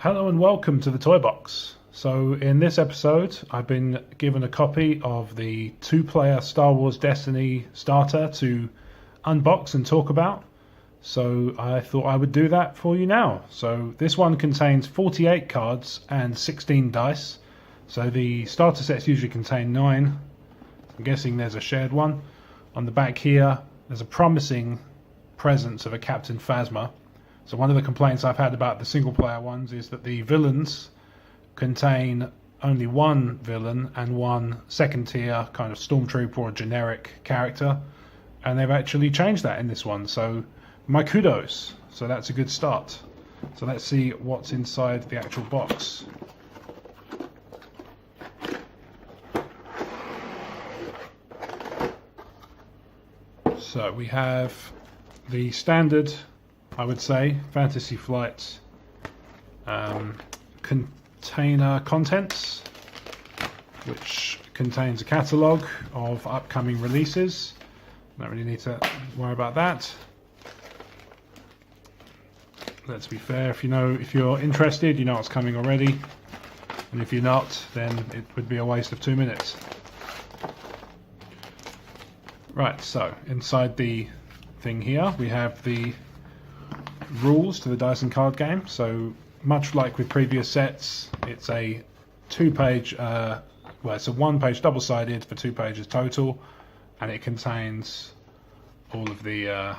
Hello and welcome to the Toybox. So in this episode I've been given a copy of the 2-player Star Wars Destiny starter to unbox and talk about. So I thought I would do that for you now. So this one contains 48 cards and 16 dice. So the starter sets usually contain 9. I'm guessing there's a shared one. On the back here there's a promising presence of a Captain Phasma. So one of the complaints I've had about the single player ones is that the villains contain only one villain and one second tier kind of stormtrooper or generic character, and they've actually changed that in this one, so my kudos. So that's a good start. So let's see what's inside the actual box. So we have the standard, I would say, Fantasy Flight container contents, which contains a catalogue of upcoming releases. Don't really need to worry about that. Let's be fair, if you're interested, you know what's coming already, and if you're not, then it would be a waste of 2 minutes. Right, so inside the thing here we have the rules to the dice and card game. So much like with previous sets, it's a 2-page, it's a 1-page double-sided for 2 pages total, and it contains all of the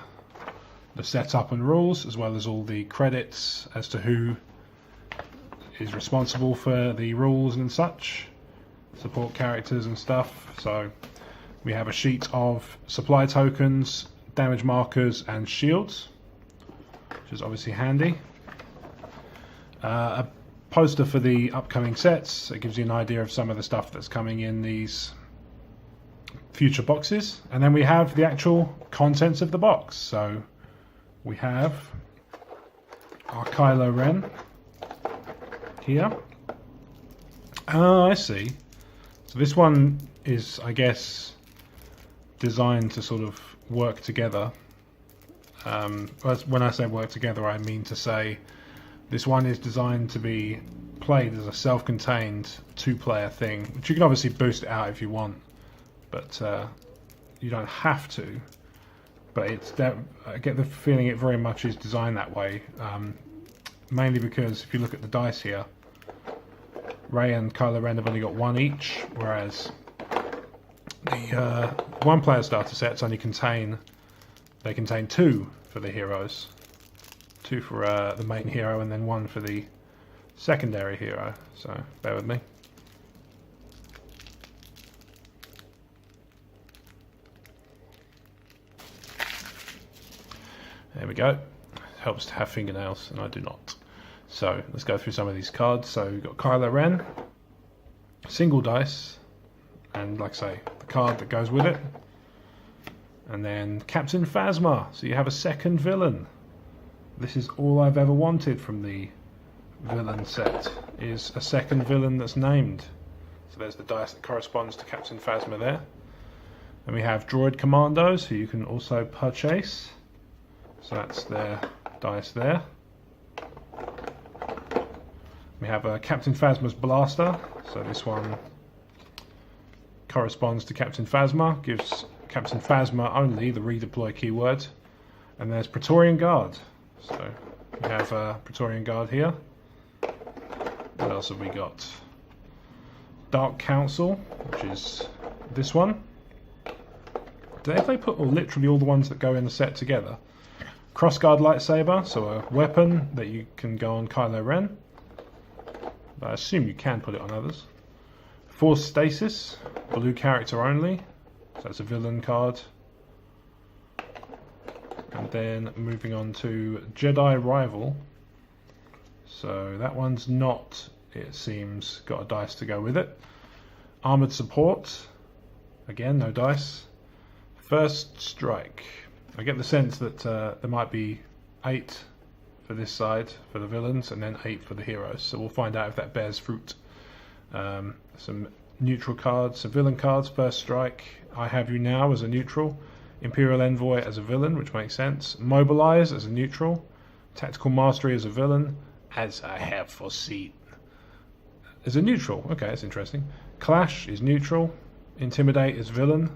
setup and rules, as well as all the credits as to who is responsible for the rules and such, support characters and stuff. So we have a sheet of supply tokens, damage markers and shields, which is obviously handy. A poster for the upcoming sets. It gives you an idea of some of the stuff that's coming in these future boxes. And then we have the actual contents of the box. So we have our Kylo Ren here. Oh, I see. So this one is, I guess, designed to sort of work together. When I say work together, I mean to say this one is designed to be played as a self-contained 2-player thing, which you can obviously boost it out if you want, but you don't have to. But I get the feeling it very much is designed that way, mainly because if you look at the dice here, Rey and Kylo Ren have only got 1 each, whereas the 1-player starter sets only contain 2 for the heroes. 2 for the main hero and then 1 for the secondary hero. So bear with me. There we go. Helps to have fingernails, and I do not. So let's go through some of these cards. So we've got Kylo Ren, single dice, and like I say, the card that goes with it. And then Captain Phasma, so you have a second villain. This is all I've ever wanted from the villain set, is a second villain that's named. So there's the dice that corresponds to Captain Phasma there. And we have droid commandos, who you can also purchase. So that's their dice there. We have Captain Phasma's blaster, so this one corresponds to Captain Phasma, gives Captain Phasma only the redeploy keyword. And there's Praetorian Guard, so we have a Praetorian Guard here. What else have we got? Dark Council, which is this one. Have they put literally all the ones that go in the set together? Crossguard lightsaber, so a weapon that you can go on Kylo Ren, but I assume you can put it on others. Force Stasis, blue character only, so that's a villain card. And then moving on to Jedi Rival, so that one's not, it seems, got a dice to go with it. Armored Support, again no dice. First Strike, I get the sense that there might be 8 for this side for the villains and then 8 for the heroes, so we'll find out if that bears fruit. Some neutral cards, some villain cards. First Strike, I Have You Now as a neutral, Imperial Envoy as a villain, which makes sense, Mobilize as a neutral, Tactical Mastery as a villain, as I have foreseen. Is a neutral. Okay, that's interesting. Clash is neutral. Intimidate is villain.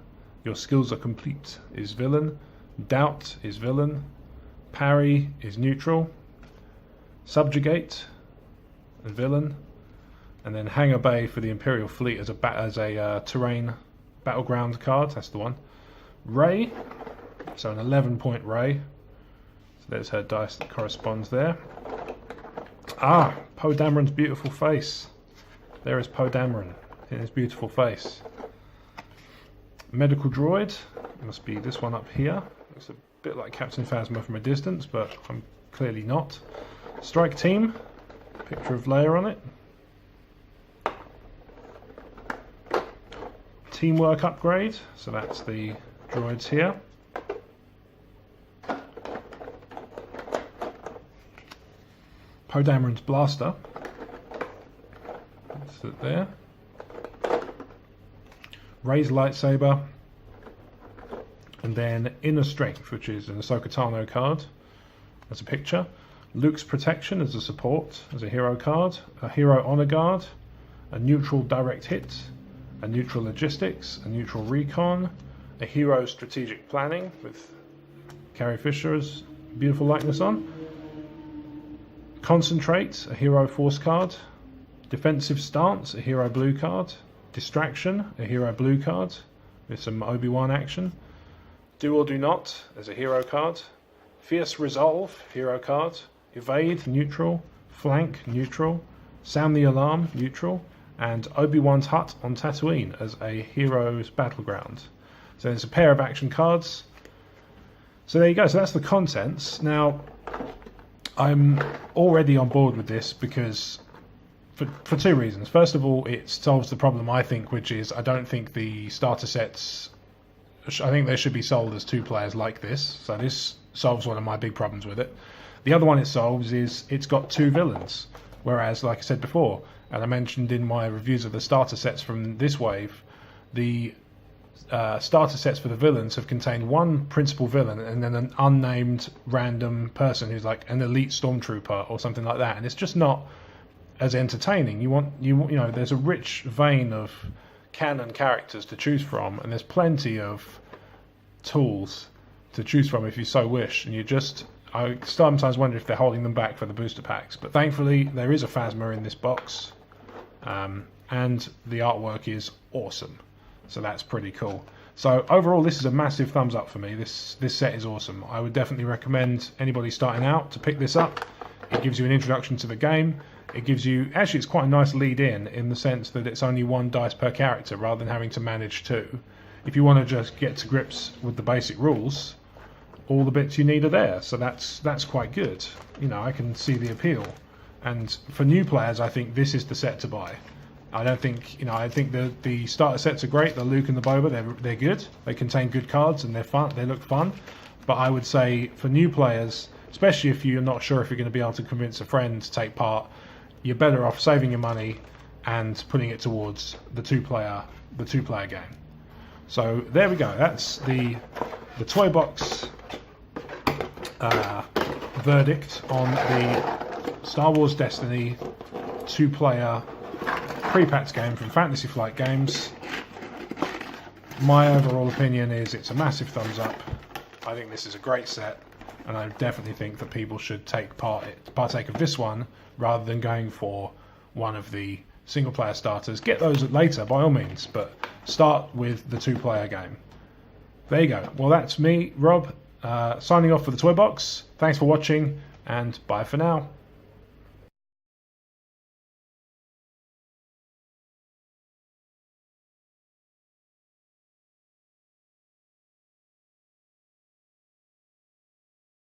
Your skills are complete is villain. Doubt is villain. Parry is neutral. Subjugate, a villain. And then Hangar Bay for the Imperial Fleet as a terrain battleground card. That's the one. Ray, so an 11-point Ray. So there's her dice that corresponds there. Ah, Poe Dameron's beautiful face. There is Poe Dameron in his beautiful face. Medical droid, must be this one up here. Looks a bit like Captain Phasma from a distance, but I'm clearly not. Strike team, picture of Leia on it. Teamwork upgrade, so that's the droids here. Poe Dameron's blaster. That's it there. Rey's lightsaber. And then Inner Strength, which is an Ahsoka Tano card. That's a picture. Luke's Protection as a support, as a hero card. A Hero Honor Guard. A neutral direct hit. A neutral logistics. A neutral recon. A hero strategic planning with Carrie Fisher's beautiful likeness on. Concentrate, a hero force card. Defensive stance, a hero blue card. Distraction, a hero blue card with some Obi-Wan action. Do or do not as a hero card. Fierce Resolve, hero card. Evade, neutral. Flank, neutral. Sound the Alarm, neutral. And Obi-Wan's Hut on Tatooine as a hero's battleground. So there's a pair of action cards. So there you go. So that's the contents. Now, I'm already on board with this because for two reasons. First of all, it solves the problem, I think, which is I don't think the starter sets... I think they should be sold as two players like this. So this solves one of my big problems with it. The other one it solves is it's got two villains. Whereas, like I said before, and I mentioned in my reviews of the starter sets from this wave, the starter sets for the villains have contained one principal villain and then an unnamed random person who's like an elite stormtrooper or something like that, and it's just not as entertaining. You know, there's a rich vein of canon characters to choose from, and there's plenty of tools to choose from if you so wish, and I sometimes wonder if they're holding them back for the booster packs, but thankfully there is a Phasma in this box, and the artwork is awesome. So that's pretty cool. So overall, this is a massive thumbs up for me. This set is awesome. I would definitely recommend anybody starting out to pick this up. It gives you an introduction to the game. It gives you... Actually, it's quite a nice lead in the sense that it's only one dice per character rather than having to manage two. If you want to just get to grips with the basic rules, all the bits you need are there. So that's quite good. You know, I can see the appeal. And for new players, I think this is the set to buy. I don't think, you know, I think the starter sets are great. The Luke and the Boba, they're good. They contain good cards and they're fun. They look fun. But I would say for new players, especially if you're not sure if you're going to be able to convince a friend to take part, you're better off saving your money and putting it towards the two-player game. So there we go. That's the Toybox verdict on the Star Wars Destiny two-player pre-packed game from Fantasy Flight Games. My overall opinion is it's a massive thumbs up. I think this is a great set, and I definitely think that people should partake of this one rather than going for one of the single-player starters. Get those later, by all means, but start with the two-player game. There you go. Well, that's me, Rob, signing off for the Toybox. Thanks for watching, and bye for now.